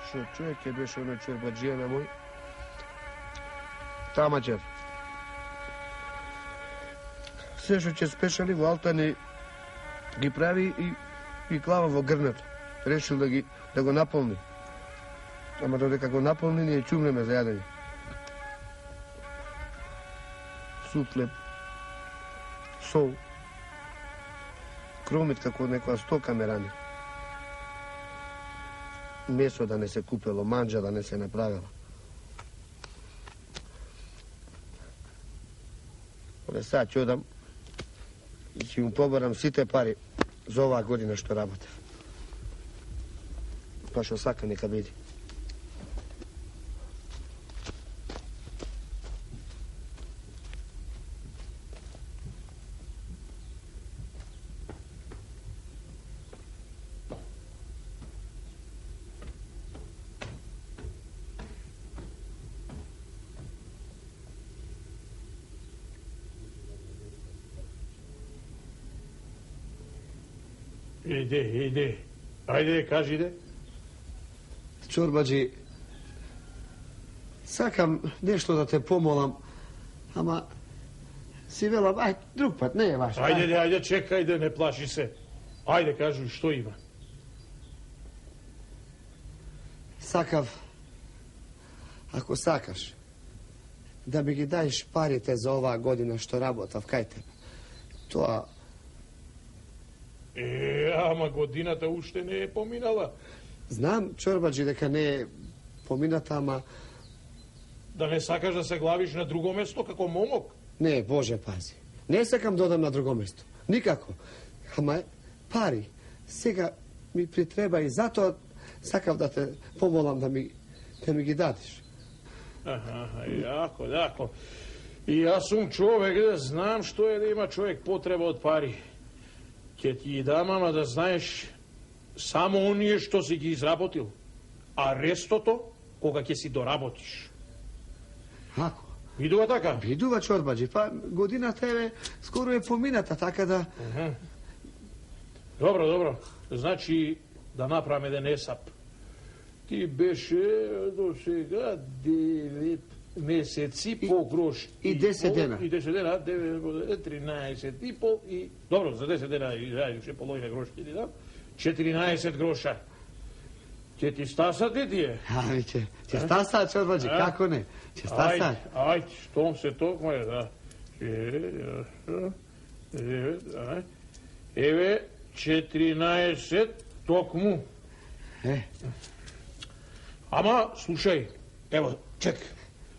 Što čovjek je beš ono čorbađijana moj? Tamađar. Sve što će spešali u altani gi pravi i klava v grnet. Rešil da go napolni. Ама додека го наполни, ние чумнеме за јадење. Суп, хлеб, сол, кромит како некоја стока ме рани. Месо да не се купело, манџа да не се направила. Оле, сад ќе одам и ќе му побарам сите пари за оваа година што работев. Па што сака нека биде. Иде. Ајде, кажи, иде. Чорбаджи, сакам нешто да те помолам, ама си велам, ајде, друг пат, не е важно. Ајде, чекајде, не плаши се. Ајде, кажи, што има? Сакав, ако сакаш, да ми ги даеш парите за оваа година што работав кај тебе. Тоа... Ама годината уште не е поминала. Знам, Чорбаджи, дека не е помината, ама... Да не сакаш да се главиш на друго место како момок? Не, Боже пази. Не сакам да одам на друго место. Никако. Ама пари. Сега ми притреба и затоа сакав да те помолам да ми ги дадеш. Јако. И јас сум човек, да знам што е да има човек потреба од пари. Ќе ти ги дам, ама да знаеш, само оние што си ги изработил, а рестото кога ќе си доработиш. Ако? Видува така? Видува, Чорбаджи, па годината е скоро е помината, така да... Добро. Значи, да направам еден есап. Ти беше до сега 9 месеци по грош и 10 дена. И 10 дена, 13 и пол и... Добро, за 10 дена и ше половина грош ќе ти дам. 14 гроша. Ќе ти стасат ли тие? Ами ќе стасат, Чорбаджи, како не? Ќе стасат. Ајде, штом се токма е, да. Еве, 14 токму. Ама, слушај, ево, чек,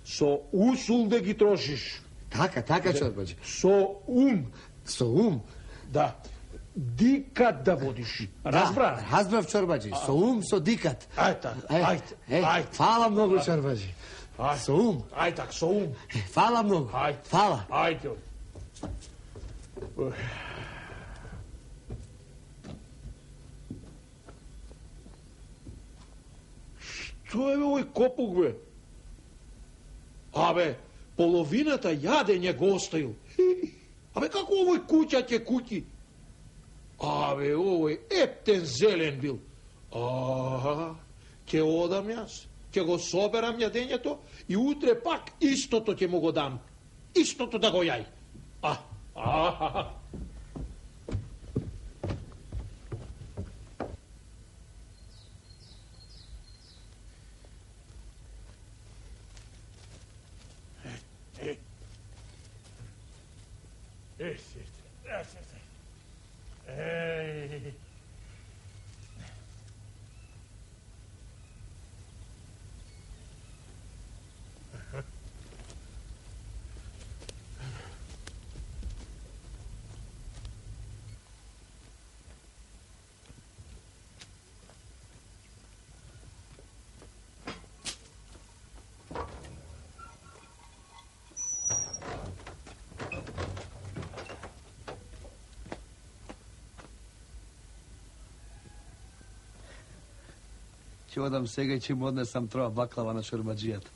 со усул да ги трошиш. Така, Чорбаджи. Со ум. Со ум? Да. Дикат да водиш. Разбра? Разбрав, Чорбаджи. Со ум, со дикат. Ајде. Фала многу, Чорбаджи. Со ум. Ајде так, со ум. Фала многу. Фала. Ајде. Што е овој копук, бе? Абе, половината јадење го оставил. Абе, како овој куќа ќе куќи? Абе, овој ептен зелен бил. Ќе одам јас, ќе го соберам јадењето и утре пак истото ќе му го дам. Истото да го јај. Ќе одам сега и ќе му однесам троа баклава на Чорбаджијата.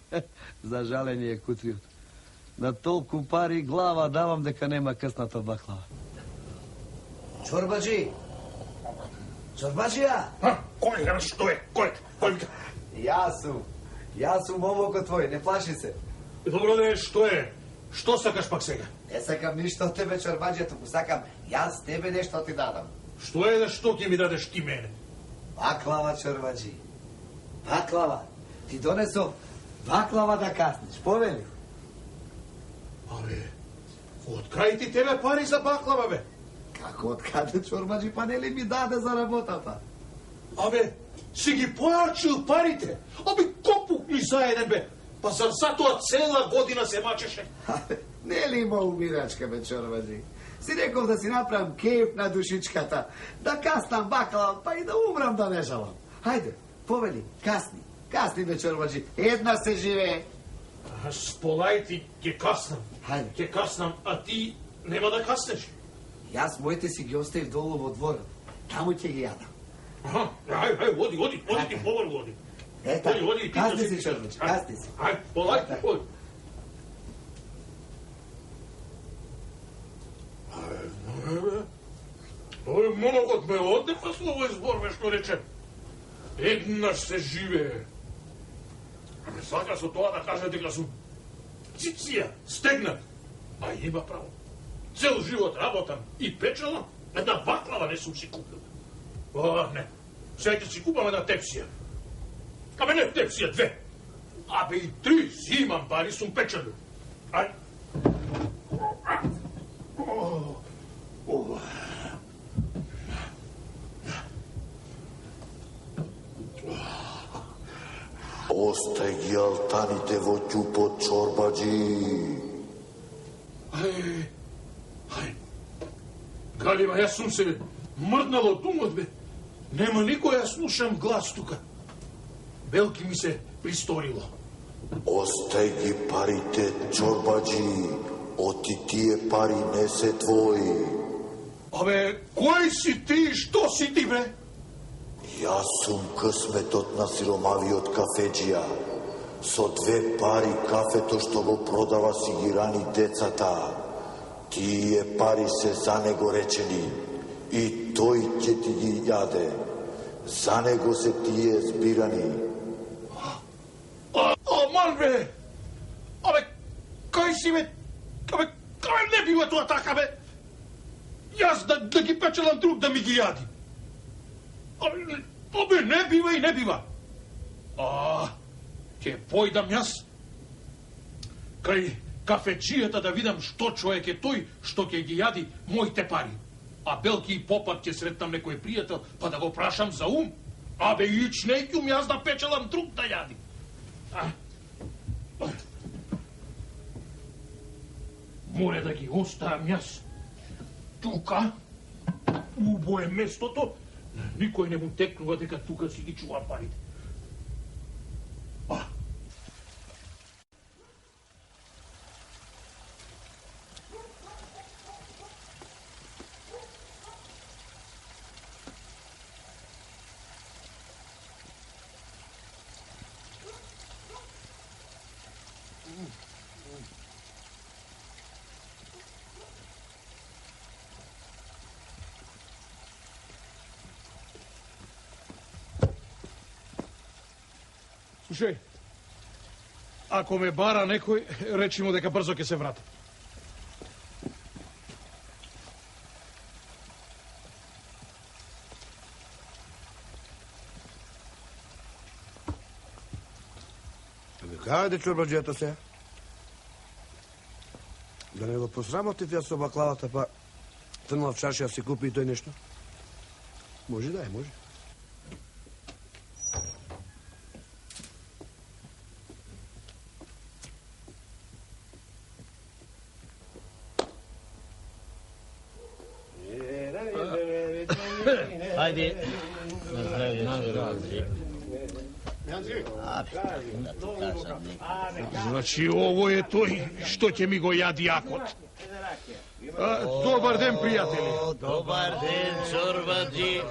За жалење е кутриот. На толку пари глава давам дека нема късната баклава. Чорбаджи! Чорбаджија! Кој, што е? Кој? Ja sum momoko tvoj, ne plaši se. Dobro ne, što je? Što sakaš pak сега? Ne sakam ništa od tebe, čorbađe, tuku sakam, jaz tebe nešto ti dadam. Što je da što ќе mi dadeš ti mene? Baklava, čorbađi. Baklava. Ti doneso baklava da kasniš, poveli. Абе, откај ти тебе пари за баклава, бе? Како откаде, чорбаđi, па не ли ми даде за работата? Абе, си ги плачил парите? Абе, копухни заеден, бе? Па зар затоа цела година се мачеше? Не ли има умирачка, бе, чорбаđi? Си реков да си направам кеф на душичката, да каснам баклава, па и да умрам да не жалам. Хајде, повели, касни, бе, чорбаđi, една се живее. Сполај ти, ќе каснам. Хајде. Ќе каснам, а ти нема да каснеш. Јас моите си ги оставив долу во дворот. Таму ќе ги јадам. Аха, ај, оди ти побрзо, оди. Ета, Оди, касни си, чорбаđi, касни си. Ај, полај, оди. Овој моногот ме одне, па со овој збор, бе, што рече. Еднаш се живее. Аме сака со тоа да каже дека сум циција, стегнат. А има право. Цел живот работам и печелам, една баклава не сум си купил. О, не. Сега ќе си купам една тепсија. Абе не тепсија, 2. Абе и 3 си имам пари, сум печелил. Ај. Остај ги алтаните во ќупот, чорбаđi. Ај. Галива, јас сум се мрднал од умот, бе. Нема никој, јас слушам глас тука. Белки ми се присторило. Остај ги парите, чорбаđi. Оти тие пари не се твои. Абе, кој си ти, што си ти, бе? Јас сум късметот на сиромавиот кафеđија. Со 2 пари кафето што го продава си ги рани децата. Тие пари се за него речени и тој ќе ти ги јаде. За него се тие збирани. Аман, бе! Абе, кај си, бе? Абе, кај не бива тоа така, бе? Јас да ги печелам друг да ми ги јади. Абе, не бива и не бива. Ќе појдам јас кај кафеджијата да видам што човек е тој што ќе ги јади моите пари. А белки и попат ќе сретнам некој пријател, па да го прашам за ум. Абе, ич не ќум јас да печелам друг да јади. Море да ги оставам јас тука, убо е местото, никој не му текнува дека тука си ги чува парите. Слушај, ако ме бара некој, речи му дека брзо ќе се врати. Каде чорбаđијата се? Да не го посрамотив јас со баклавата, па трнал в чашија си купи и тој нешто? Може да е, може. Ајде. Значи, ово е тој што ќе ми го јади јакот. Добар ден, пријатели. Добар ден, чорбаđi.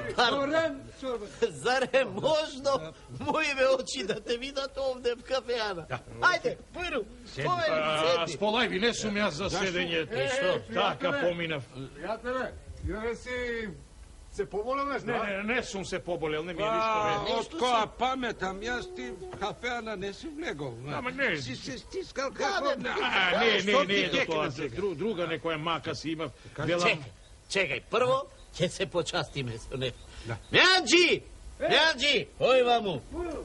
Зар е можно моите очи да те видат овде в кафеана? Ајде, първо, седни. Сполај ви, не сум јас за седење. И што? Така поминав. Пријателе, ја си Se поболел нещо? Не сум се поболел, не ми е Па, ништо. од која паметам, јас ти в кафеана не си влегол. Ама не. Си се стискал како... Не, до тоа. Друга некоја мака си има. Велам... Чекај, прво ќе се почастиме со него. Меанджи! Меанджи, ој ваму.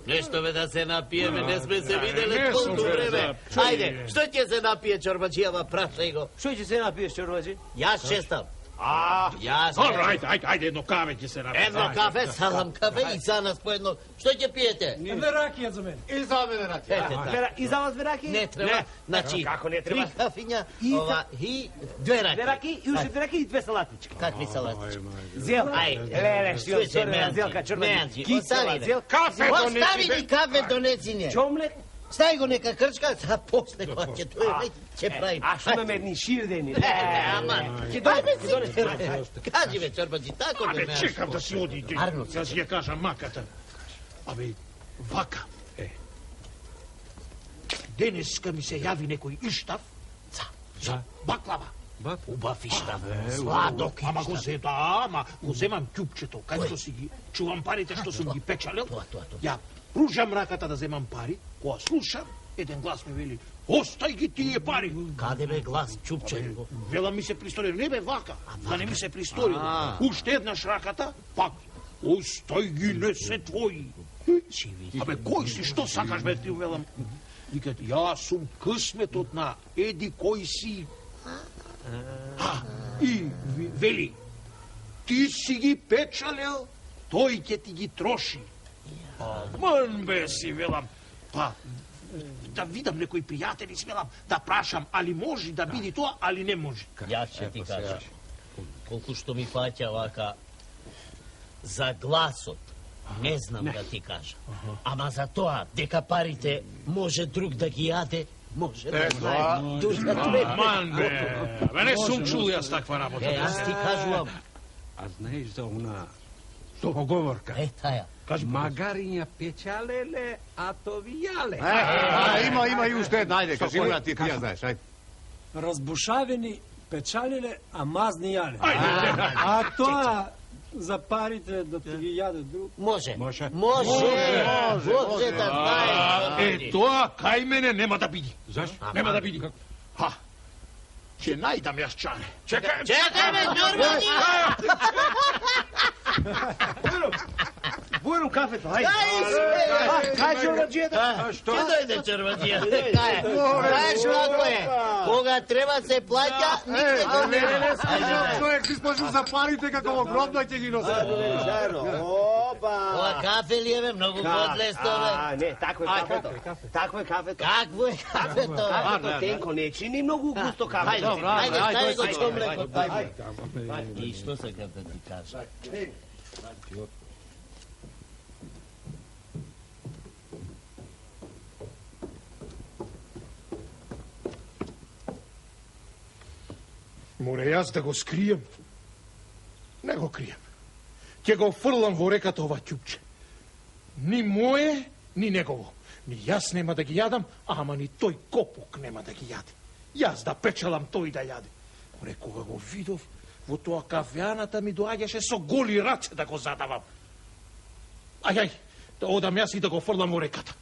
Нешто бе да се напиеме, не сме се виделе колку време. Ајде, што ќе се напие Чорбаджијава, прашај го. Што ќе се напиеш, Чорбаджи? Јас честам. Јас. Добро, ајде, едно каве ќе се напие. Едно кафе, салам кафе и за нас по едно. Што ќе пиете? Две ракија за мене. И за мене ракија. И за вас две ракија? Не треба. Значи, како не треба? 3 кафиња, ова и 2 ракија. Две ракии и уште 2 ракии и 2 салатички. Какви салатички? Зел, Ајде. што зелка, Меанджи, кисела, остави зел, Кафе Остави донеси. ни кафе донесиње. чомлет. Стај го нека крчка, за после кога ќе тој ќе прави. А што ме ни ширдени? Аман. Ќе донесе. Кажи ме, Чорбаджи, тако Абе, ме. чекам да си оди. Арно, Јас ја кажам маката. Абе, вака. Денеска ми се јави некој иштав за баклава. Убав иштав. Сладок иштав. Ама го го земам ќупчето, кај што си ги чувам парите што сум ги печалел. Ја пружам раката да земам пари, кога слушам, еден глас ми вели: "Остај ги тие пари." Каде бе глас чупчен? Вела ми се пристори, не бе вака, да не ми се пристори. Уште еднаш раката, пак. Остај ги, не се твои. Абе, кој си, што сакаш бе ти, велам? Викат, јас сум късметот на еди кој си. И вели, ти си ги печалел, тој ќе ти ги троши. Ман бе си, велам. Па, да видам некои пријатели, си велам, да прашам, али може да биде тоа, али не може. Јас ќе ти кажам. Колку што ми фаќа вака за гласот, не знам да ти кажам. Ама за тоа, дека парите може друг да ги јаде, може да знае. Ман бе, не сум чул јас таква работа. Јас ти кажувам. А знаеш за она поговорка? Таја. Магариња печалеле, а то вијале. Има и уште една, ајде, кажи му ја ти ја знаеш, ајде. Разбушавени печалиле, а мазни јале. Ајде, А тоа за парите да ти ги јаде друг. Може. Може. Може да знае. тоа кај мене нема да биде. Зашто? Нема да биде. Ќе најдам јас чаре. Чекај. Чекај ме, Чорбаджи! Бујно кафето, ајде. Кај Чорбаджијата? Ќе дојде Чорбаджија. Знаеш како е? Кога треба се плаќа, никде го нема. Човек си спожил за парите како во гробна ќе ги носи. Ова кафе ли е, бе? Многу подлесто, бе. Не, такво е кафето. Такво е кафето. Какво е кафето? Кафето тенко не чини многу густо кафето. Ајде, стави го чомлекот. И што сакам да ти кажа? Море јас да го скрием. Не го крием. Ќе го фрлам во реката ова ќупче. Ни мое, ни негово. Ни јас нема да ги јадам, ама ни тој копук нема да ги јаде. Јас да печалам тој да јаде. Море, кога го видов, во тоа кафеаната ми доаѓаше со голи раце да го задавам. Ај, да одам јас и да го фрлам во реката.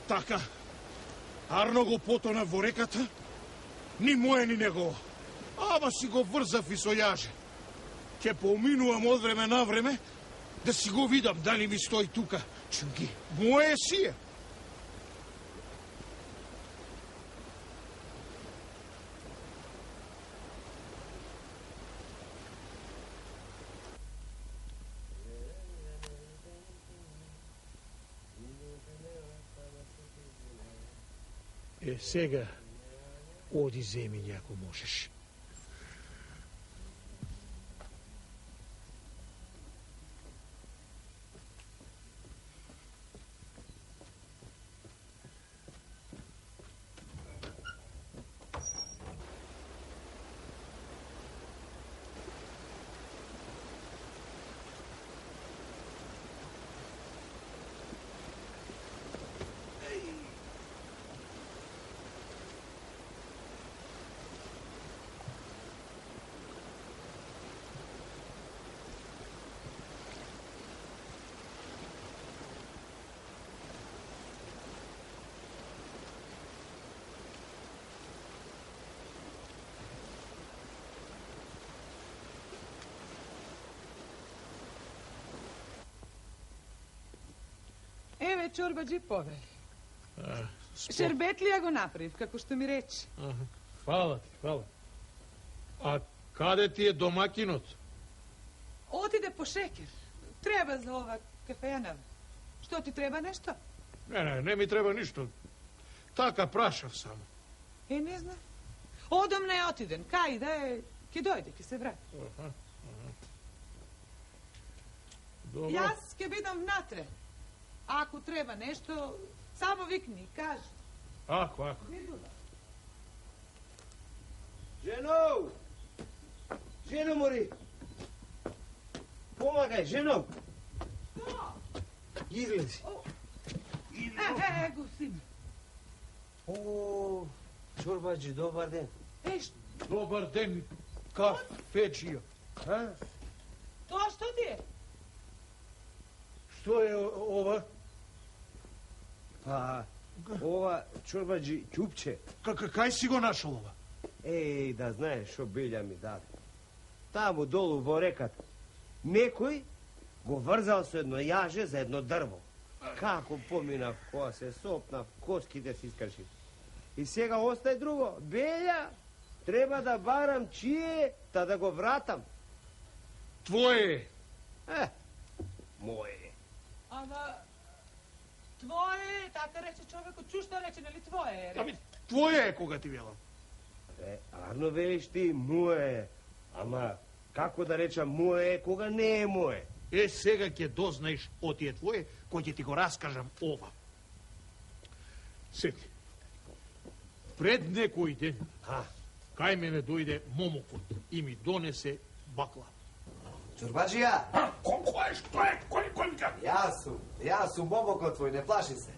Така. Арно го потона во реката, ни моje, ни негово. Ама си го врзав и со јаже. Ќе поминувам од време на време, да си го видам дали ми стои тука. Чунги, моje си е. Сега, оди земи ако можеш. Еве, чорбаджи, повели. Шербетлија го направив, како што ми рече. Фала ти, фала. А каде ти е домакинот? Отиде по шекер. Треба за ова кафејана. Што ти треба нешто? Не ми треба ништо. Така прашав само. Не знам. Одам не отиден. Кај да е, ке дојде, ке се врати. Добро. Јас ке бидам внатре. Ако треба нешто, само викни, кажи. Ако. Жено! Жено, мори! Помагај, жено! Излези. Го си. О, чорбаджи, добар ден. Добар ден, кафеджија. Тоа што ти е? Што е ова? Па, ова чорбаджи ќупче. Кај си го нашол ова? Еј, да знаеш шо Билја ми даде. Таму долу во реката. Некој го врзал со едно јаже за едно дрво. Како поминав, кога се сопнав, коските си искаши. И сега остај друго. Белја, треба да барам чие, та да го вратам. Твое е. Моје. Ама, твое, така рече човекот, чушто рече, нели твое е? Твое е кога ти велам. Арно велиш ти, моје. Ама, како да речам моје е кога не е моје? Сега ќе дознаеш оти е твое, кој ќе ти го раскажам ова. Седи. Пред некој ден, кај мене дојде момокот и ми донесе бакла. Чорбаджија! Кој е, што е? Кој ми кажа? Јас сум момокот твој, не плаши се.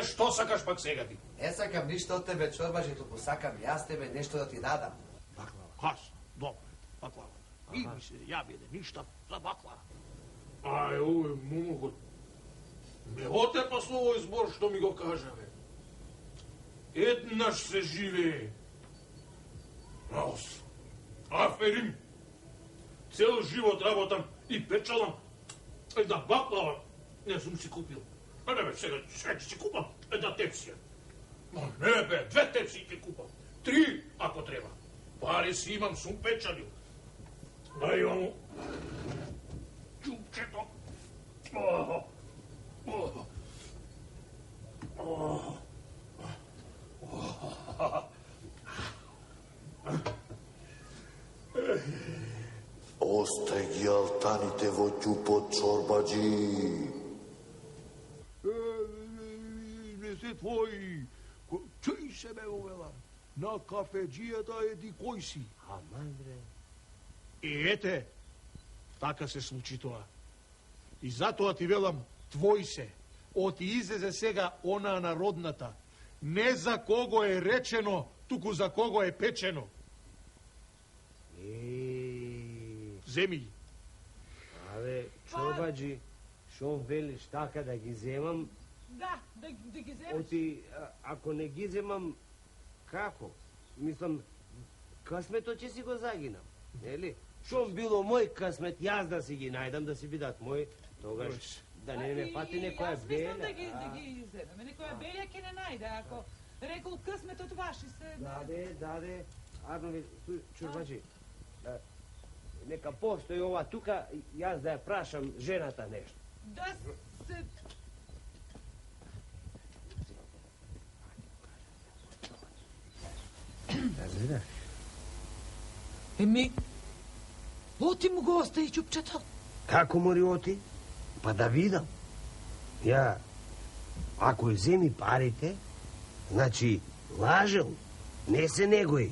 Што сакаш пак сега ти? Не сакам ништо од тебе, чорбаджи, тупу сакам јас тебе нешто да ти дадам. Баклава. Добро, баклава. И ми се ја биде ништа за баклава. Ај, овој момокот ме отепа со овој збор што ми го кажа, бе. Еднаш се живее. Раос. Аферим. Цел живот работам и печалам. Една баклава не сум си купил. Не бе, сега ќе си купам една тепсија. Не бе, 2 тепсии ќе купам. 3, ако треба. Пари си имам, сум печалил. Да имам ќупчето. Остај ги алтаните во ќупот, чорбаджи. Не се твои. Чуј се ме увела. На кафеджијата еди кој си. Амандре. И ете, така се случи тоа. И затоа ти велам, твој се. Оти излезе сега она народната. Не за кого е речено, туку за кого е печено. Земи ги. Абе, чорбаджи, шо велиш така да ги земам, Да ги земеш. Оти, ако не ги земам, како? Мислам, късметот ќе си го загинам, нели? Шом било мој късмет, јас да си ги најдам, да си бидат мој, тогаш да не ме фати некоја белја. Јас мислам да ги земеме, некоја белја ќе не најде, ако рекол късметот ваши се... Даде, Арнове, чурбаджи, нека постои ова тука, јас да ја прашам жената нешто. Да се... Разбираш? Еми, оти му го остави чупчето. Како мори оти? Па да видам. Ја, ако ја земи парите, значи лажел, не се негои.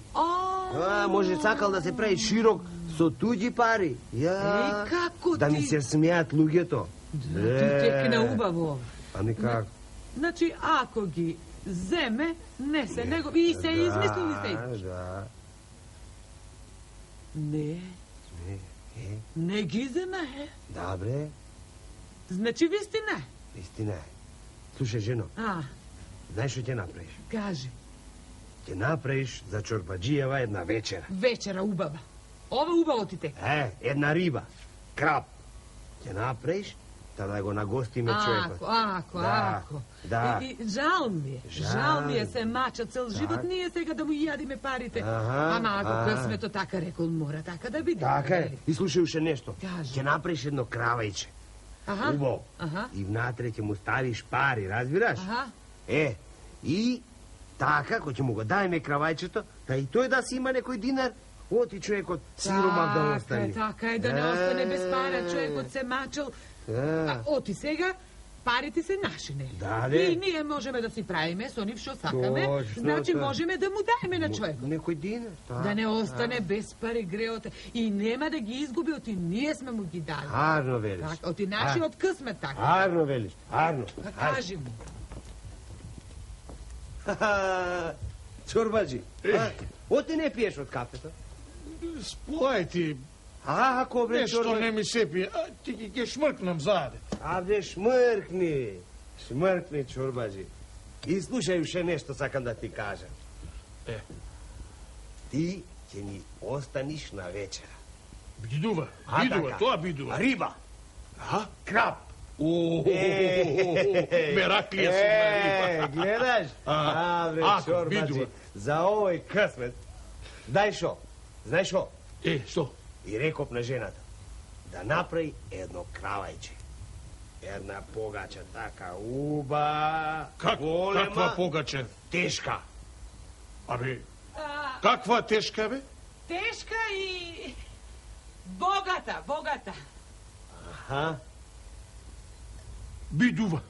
Може сакал да се прави широк со туѓи пари. Ја, како да ти... ми се смеат луѓето. Ти текна убаво. Ами како? Значи, ако ги земе, не се негови и се измислили се. Да. Не ги земе. Добре. Значи вистина. Истина е. Слушай, жено, знаеш што ќе направиш? Кажи. Ќе направиш за чорбаджиева една вечера. Вечера убава. Ова убаво ти тека. Една риба. Краб. Ќе направиш, да го нагостиме човекот. Ако. Да. И жал ми е се мача цел живот, ние сега да му јадиме парите. Ама ако късмето така рекол, мора така да биде. Така е. И слушай уште нешто. Кажи. Ќе направиш едно кравајче. Убаво. И внатре ќе му ставиш пари, разбираш? И така, ако ќе му го дајме кравајчето, да и тој да си има некој динар, оти човекот сиромав да остане. Така е, да не остане без пара, човекот се мачел. Оти сега, парите се наши, не? И ние можеме да си правиме со нив што сакаме, значи можеме да му дајме на човекот. Некој динар. Да не остане без пари греоте. И нема да ги изгуби, оти ние сме му ги дали. Арно велиш. Оти нашиот късмет така. Арно велиш, арно. Кажи му. Чорбаджи, оти не пиеш од кафето? Сплај ти. Ако бре, нешто не ми се пие. Ти ги ќе шмркнам заде. Бре, шмркни. Шмркни, чорбаджи. И слушај уште нешто сакам да ти кажам. Ти ќе ни останиш на вечера. Бидува, тоа бидува. Риба. Краб. Мераклија сум на риба. Гледаш? Бре, чорбаджи, за овој късмет. Знаеш шо? Што? И рекоп на жената да направи едно кравајче. Една погача така уба, голема. Каква погача? Тешка. Абе, каква тешка, бе? Тешка и богата. Бидува.